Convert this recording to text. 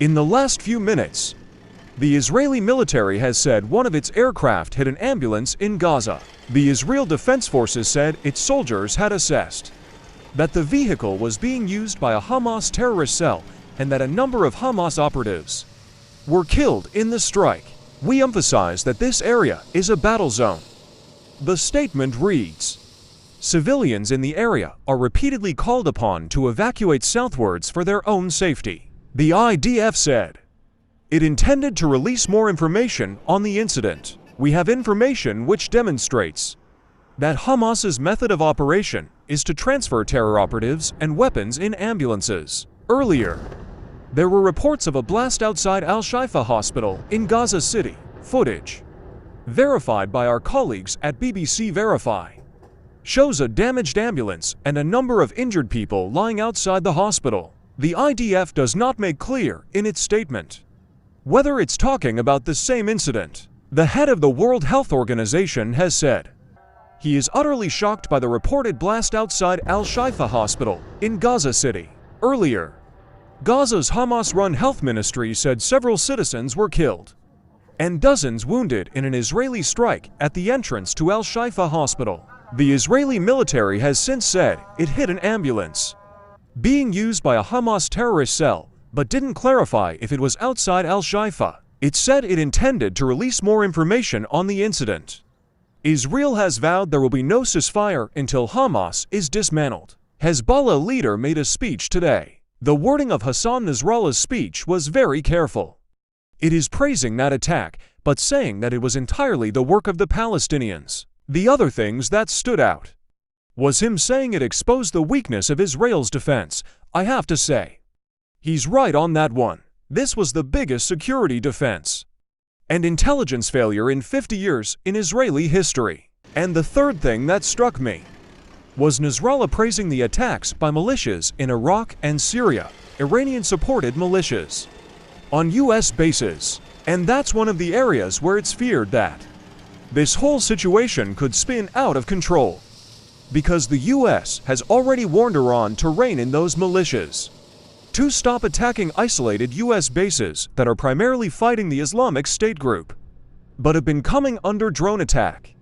In the last few minutes, the Israeli military has said one of its aircraft hit an ambulance in Gaza. The Israel Defense Forces said its soldiers had assessed that the vehicle was being used by a Hamas terrorist cell and that a number of Hamas operatives were killed in the strike. We emphasize that this area is a battle zone. The statement reads, "Civilians in the area are repeatedly called upon to evacuate southwards for their own safety." The IDF said it intended to release more information on the incident. "We have information which demonstrates that Hamas's method of operation is to transfer terror operatives and weapons in ambulances." Earlier, there were reports of a blast outside Al-Shifa Hospital in Gaza City. Footage, verified by our colleagues at BBC Verify, shows a damaged ambulance and a number of injured people lying outside the hospital. The IDF does not make clear in its statement whether it's talking about the same incident. The head of the World Health Organization has said he is utterly shocked by the reported blast outside Al-Shifa Hospital in Gaza City. Earlier, Gaza's Hamas-run health ministry said several citizens were killed and dozens wounded in an Israeli strike at the entrance to Al-Shifa Hospital. The Israeli military has since said it hit an ambulance being used by a Hamas terrorist cell, but didn't clarify if it was outside Al-Shifa. It said it intended to release more information on the incident. Israel has vowed there will be no ceasefire until Hamas is dismantled. Hezbollah leader made a speech today. The wording of Hassan Nasrallah's speech was very careful. It is praising that attack, but saying that it was entirely the work of the Palestinians. The other things that stood out was him saying it exposed the weakness of Israel's defense. I have to say, he's right on that one. This was the biggest security defense and intelligence failure in 50 years in Israeli history. And the third thing that struck me was Nasrallah praising the attacks by militias in Iraq and Syria, Iranian-supported militias, on U.S. bases. And that's one of the areas where it's feared that this whole situation could spin out of control, because the U.S. has already warned Iran to rein in those militias, to stop attacking isolated U.S. bases that are primarily fighting the Islamic State group, but have been coming under drone attack.